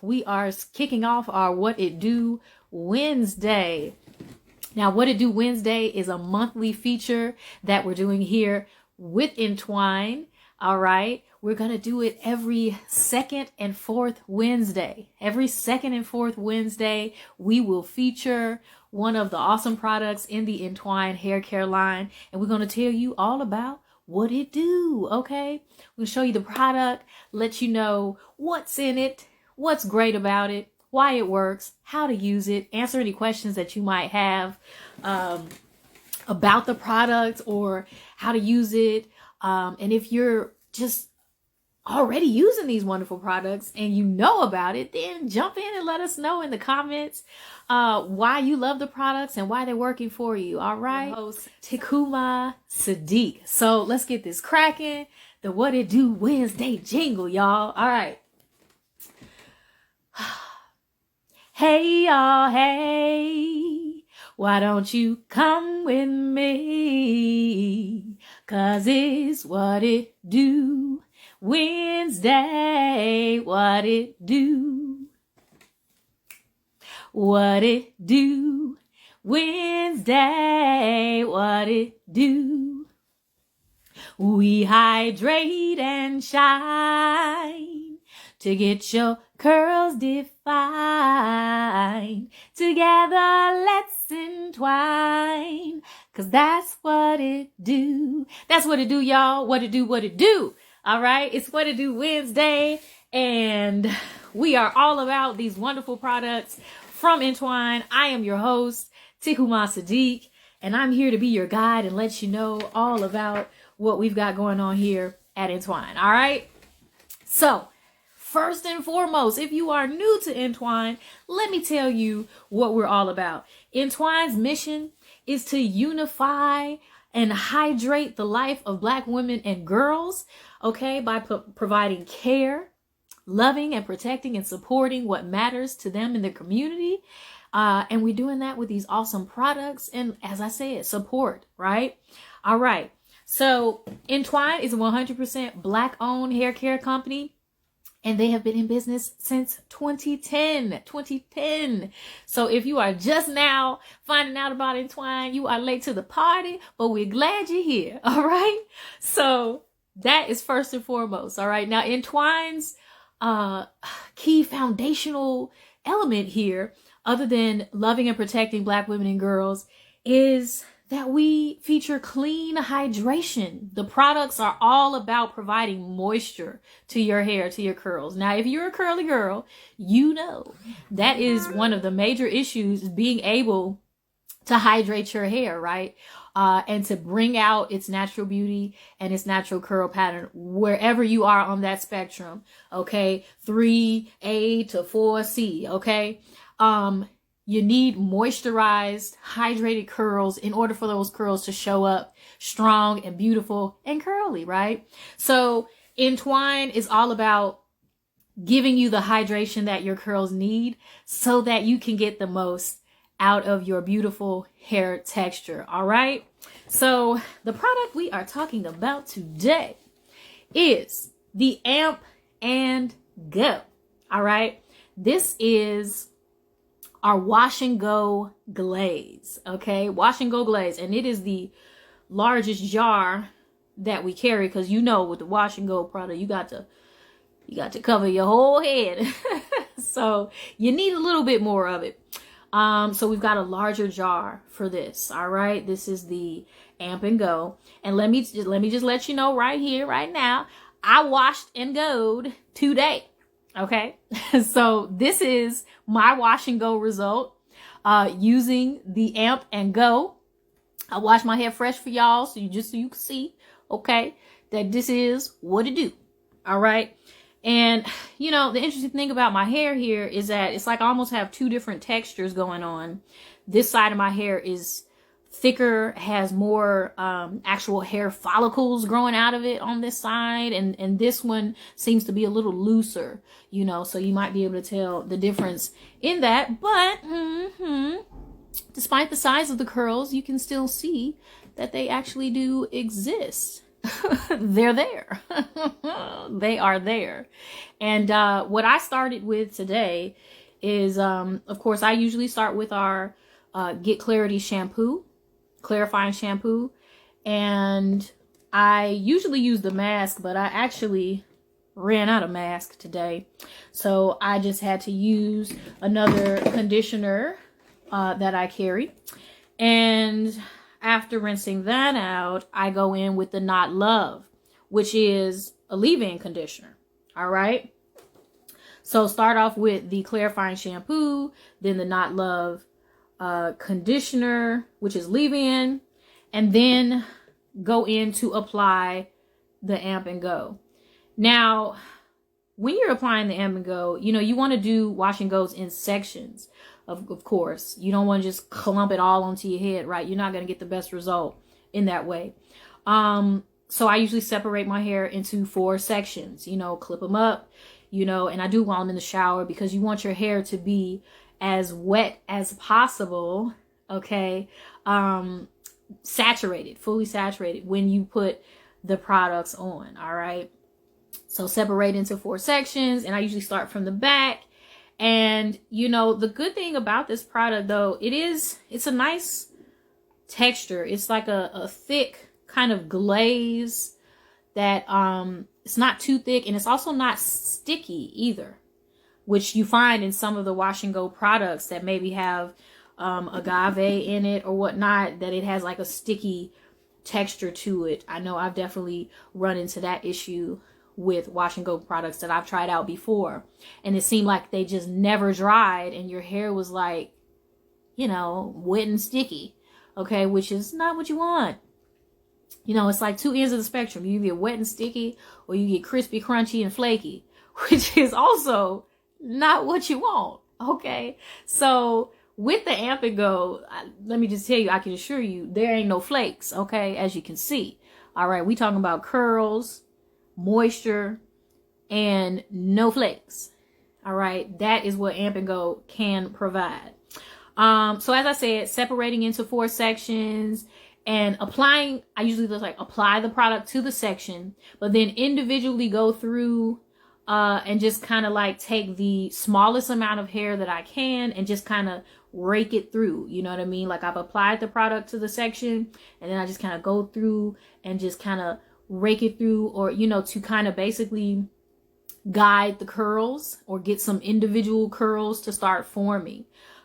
We are kicking off our What It Do Wednesday. Now, What It Do Wednesday is a monthly feature that we're doing here with ENTWINE. All right. We're going to do it every second and fourth Wednesday. Every second and fourth Wednesday, we will feature one of the awesome products in the ENTWINE hair care line. And we're going to tell you all about what it do. Okay. We'll show you the product, let you know what's in it, what's great about it, why it works, how to use it, answer any questions that you might have about the product or how to use it. And if you're just already using these wonderful products and you know about it, then jump in and let us know in the comments why you love the products and why they're working for you. All right. Host Tikuma Sadiq. So let's get this cracking. The What It Do Wednesday jingle, y'all. All right. Hey, y'all. Hey, why don't you come with me? 'Cause it's What It Do Wednesday. What it do? What it do? Wednesday. What it do? We hydrate and shine to get your curls defined. Together, let's entwine, 'cause that's what it do. That's what it do, y'all. What it do, what it do. All right. It's What It Do Wednesday, and we are all about these wonderful products from ENTWINE. I am your host, Tikuma Sadiq, and I'm here to be your guide and let you know all about what we've got going on here at ENTWINE. All right. So first and foremost, if you are new to ENTWINE, let me tell you what we're all about. ENTWINE's mission is to unify and hydrate the life of Black women and girls, okay, by providing care, loving and protecting and supporting what matters to them in their community. And we're doing that with these awesome products. And as I said, support, right? All right. So ENTWINE is a 100% Black-owned hair care company. And they have been in business since 2010. So if you are just now finding out about ENTWINE, you are late to the party, but we're glad you're here. All right. So that is first and foremost. All right. Now, ENTWINE's key foundational element here, other than loving and protecting Black women and girls, is that we feature clean hydration. The products are all about providing moisture to your hair, to your curls. Now, if you're a curly girl, you know that is one of the major issues, is being able to hydrate your hair, right? And to bring out its natural beauty and its natural curl pattern wherever you are on that spectrum. Okay. 3A to 4C. Okay. You need moisturized, hydrated curls in order for those curls to show up strong and beautiful and curly, right? So ENTWINE is all about giving you the hydration that your curls need so that you can get the most out of your beautiful hair texture. All right. So the product we are talking about today is the Amp and Go. All right. This is our wash and go glaze. Okay. Wash and go glaze. And it is the largest jar that we carry, because you know with the wash and go product, you got to cover your whole head. So you need a little bit more of it. So we've got a larger jar for this. All right. This is the Amp and Go. And let me just let you know right here, right now, I washed and goed today. Okay. So this is my wash and go result, using the Amp and Go. I wash my hair fresh for y'all. So you can see, okay, that this is what it do. All right. And you know, the interesting thing about my hair here is that it's like I almost have two different textures going on. This side of my hair is thicker, has more actual hair follicles growing out of it on this side, and this one seems to be a little looser, you know, so you might be able to tell the difference in that. But despite the size of the curls, you can still see that they actually do exist. they're there. They are there. And what I started with today is, of course, I usually start with our Get Clarity shampoo, clarifying shampoo. And I usually use the mask, but I actually ran out of mask today. So I just had to use another conditioner that I carry. And after rinsing that out, I go in with the Not Love, which is a leave-in conditioner. All right. So start off with the clarifying shampoo, then the Not Love conditioner, which is leave-in, and then go in to apply the Amp and Go. Now, when you're applying the Amp and Go, you know, you want to do wash and goes in sections, of course. You don't want to just clump it all onto your head, right? You're not going to get the best result in that way. So I usually separate my hair into 4 sections, you know, clip them up, you know, and I do while I'm in the shower because you want your hair to be as wet as possible, okay? Saturated, fully saturated when you put the products on, all right? So separate into 4 sections, and I usually start from the back. And, you know, the good thing about this product, though, it's a nice texture. It's like a thick kind of glaze that it's not too thick, and it's also not sticky either, which you find in some of the wash and go products that maybe have agave in it or whatnot, that it has like a sticky texture to it. I know I've definitely run into that issue with wash and go products that I've tried out before, and it seemed like they just never dried and your hair was like, you know, wet and sticky, okay, which is not what you want. You know, it's like 2 ends of the spectrum. You get wet and sticky, or you get crispy, crunchy, and flaky, which is also not what you want, okay? So with the Amp and Go, let me just tell you, I can assure you, there ain't no flakes, okay, as you can see. All right, we talking about curls, moisture, and no flakes. All right, that is what Amp and Go can provide. So as I said, separating into 4 sections and applying, I usually just like apply the product to the section, but then individually go through and just kind of like take the smallest amount of hair that I can and just kind of rake it through. You know what I mean? Like I've applied the product to the section, and then I just kind of go through and just kind of rake it through, or, you know, to kind of basically guide the curls or get some individual curls to start forming.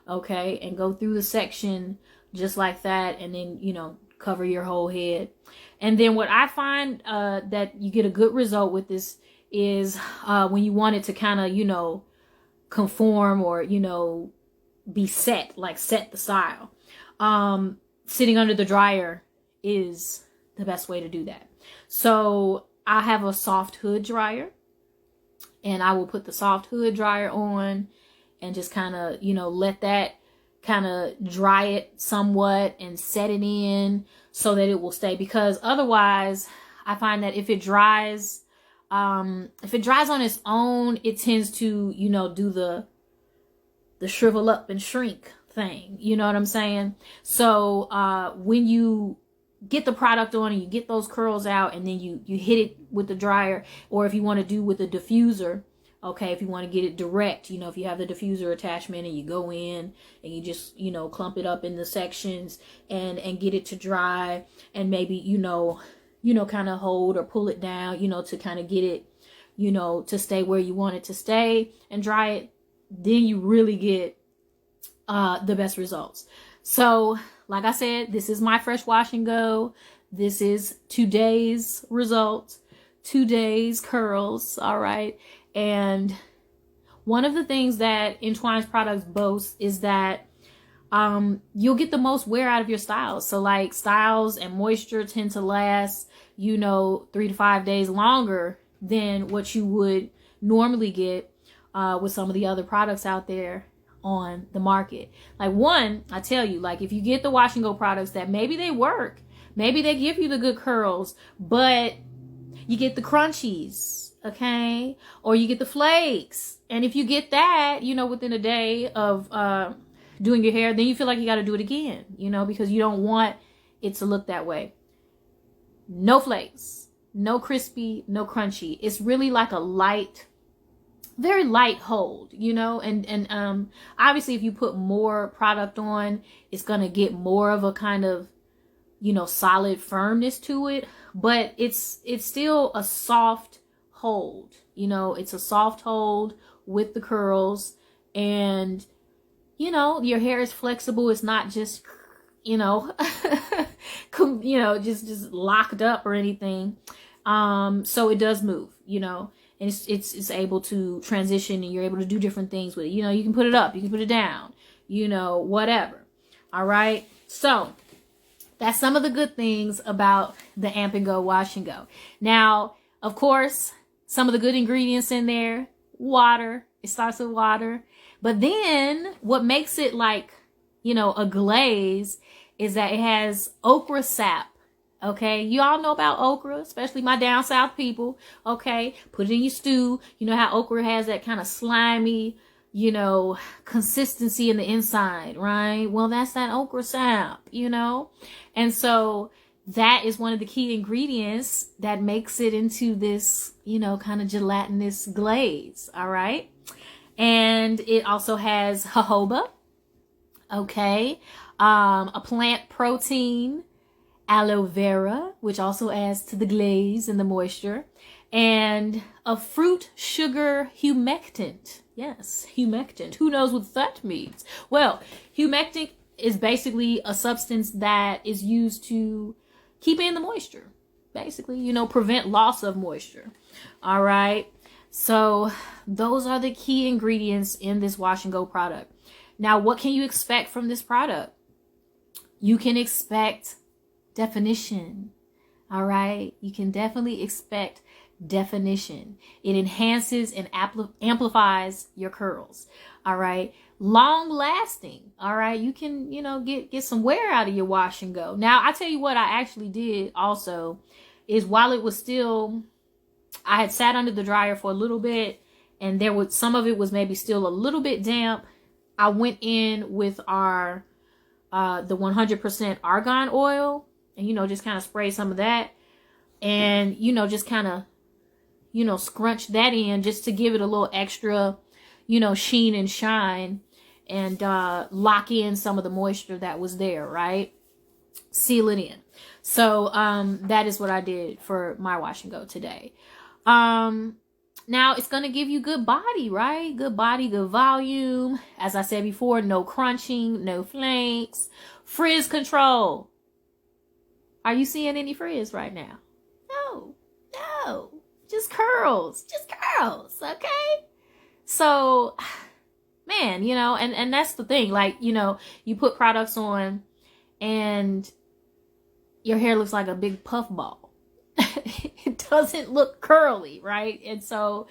Okay. And go through the section just like that. And then, you know, cover your whole head. And then what I find that you get a good result with this is when you want it to kind of, you know, conform or, you know, be set, like set the style. Sitting under the dryer is the best way to do that. So I have a soft hood dryer, and I will put the soft hood dryer on and just kind of, you know, let that kind of dry it somewhat and set it in so that it will stay, because otherwise I find that if it dries on its own, it tends to, you know, do the shrivel up and shrink thing. You know what I'm saying? So when you get the product on and you get those curls out, and then you hit it with the dryer, or if you want to do with a diffuser, okay, if you want to get it direct, you know, if you have the diffuser attachment and you go in and you just, you know, clump it up in the sections and get it to dry, and maybe, you know, kind of hold or pull it down, you know, to kind of get it, you know, to stay where you want it to stay and dry it, then you really get the best results. So like I said, this is my fresh wash and go. This is today's results, today's curls. All right. And one of the things that ENTWINE's products boast is that you'll get the most wear out of your styles. So like styles and moisture tend to last, you know, 3 to 5 days longer than what you would normally get with some of the other products out there on the market. Like one, I tell you, like if you get the wash and go products that maybe they work, maybe they give you the good curls, but you get the crunchies, okay? Or you get the flakes. And if you get that, you know, within a day of doing your hair, then you feel like you got to do it again, you know, because you don't want it to look that way. No flakes, no crispy, no crunchy. It's really like a light, very light hold, you know, and obviously if you put more product on, it's going to get more of a kind of, you know, solid firmness to it, but it's still a soft hold, you know, it's a soft hold with the curls, and, you know, your hair is flexible. It's not just, you know, you know, just locked up or anything. So it does move, you know, and it's able to transition, and you're able to do different things with it. You know, you can put it up, you can put it down, you know, whatever. All right. So that's some of the good things about the Amp and Go Wash and Go. Now, of course, some of the good ingredients in there, water. It starts with water. But then what makes it like, you know, a glaze is that it has okra sap. Okay, you all know about okra, especially my down south people. Okay, put it in your stew. You know how okra has that kind of slimy, you know, consistency in the inside, right? Well, that's that okra sap, you know? And so that is one of the key ingredients that makes it into this, you know, kind of gelatinous glaze, all right? And it also has jojoba, okay? A plant protein, aloe vera, which also adds to the glaze and the moisture, and a fruit sugar humectant. Yes, humectant. Who knows what that means? Well, humectant is basically a substance that is used to keep in the moisture. Basically, you know, prevent loss of moisture. All right. So those are the key ingredients in this wash and go product. Now, what can you expect from this product? You can expect definition. All right. You can definitely expect definition. It enhances and amplifies your curls. All right. Long lasting. All right. You can, you know, get some wear out of your wash and go. Now, I tell you what I actually did also is while it was still, I had sat under the dryer for a little bit, and there was some of it was maybe still a little bit damp. I went in with our the 100% argan oil, and, you know, just kind of spray some of that, and, you know, just kind of, you know, scrunch that in just to give it a little extra, you know, sheen and shine, and lock in some of the moisture that was there, right? Seal it in. So that is what I did for my wash and go today. Now it's going to give you good body, right? Good body, good volume. As I said before, no crunching, no flakes, frizz control. Are you seeing any frizz right now? No, just curls, okay? So, man, you know, and that's the thing, like, you know, you put products on and your hair looks like a big puff ball. It doesn't look curly, right? And so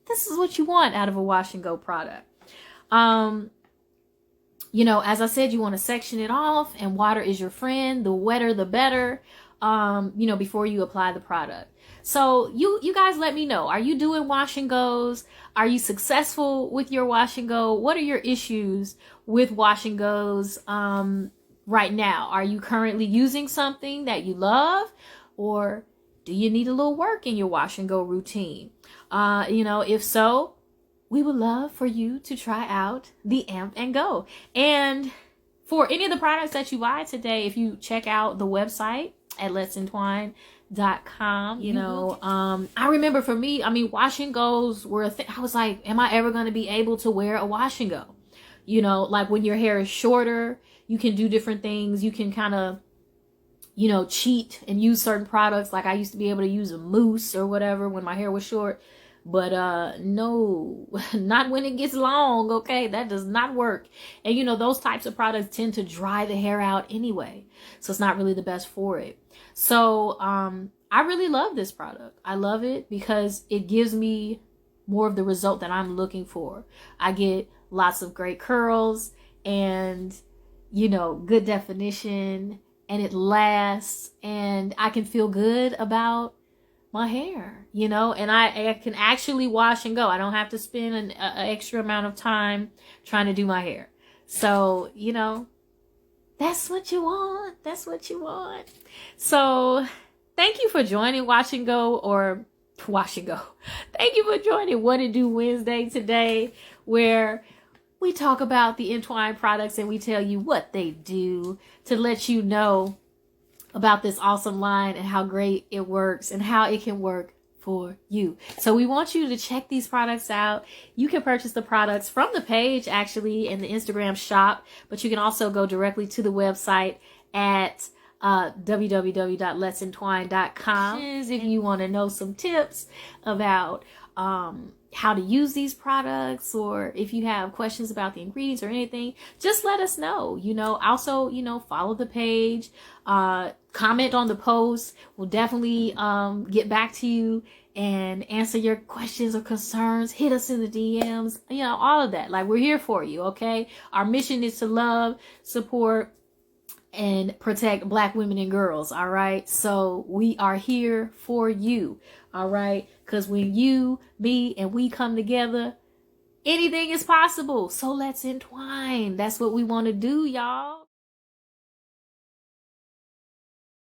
this is what you want out of a wash and go product. You know, as I said, you want to section it off, and water is your friend. The wetter, the better, you know, before you apply the product. So you guys let me know. Are you doing wash and goes? Are you successful with your wash and go? What are your issues with wash and goes right now? Are you currently using something that you love, or do you need a little work in your wash and go routine? You know, if so, we would love for you to try out the Amp and Go. And for any of the products that you buy today, if you check out the website at letsentwine.com, you know, I remember for me, I mean, wash and goes were a thing. I was like, am I ever going to be able to wear a wash and go? You know, like when your hair is shorter, you can do different things. You can kind of, you know, cheat and use certain products. Like I used to be able to use a mousse or whatever when my hair was short, but no, not when it gets long. Okay, that does not work. And you know, those types of products tend to dry the hair out anyway, so it's not really the best for it. So I really love this product. I love it because it gives me more of the result that I'm looking for. I get lots of great curls and, you know, good definition, and it lasts, and I can feel good about my hair, you know, and I can actually wash and go. I don't have to spend an extra amount of time trying to do my hair. So, you know, that's what you want. That's what you want. So thank you for joining Watch and Go, or Wash and Go. Thank you for joining What It Do Wednesday today, where we talk about the ENTWINE products and we tell you what they do to let you know about this awesome line and how great it works and how it can work for you. So we want you to check these products out. You can purchase the products from the page actually in the Instagram shop, but you can also go directly to the website at www.letsentwine.com if you want to know some tips about how to use these products, or if you have questions about the ingredients or anything, just let us know. Also, follow the page, comment on the post. We'll definitely get back to you and answer your questions or concerns. Hit us in the DMs, all of that. Like, we're here for you, okay? Our mission is to love, support, and protect Black women and girls, all right? So we are here for you, all right? Because when you, me, and we come together, anything is possible. So let's entwine. That's what we want to do, y'all.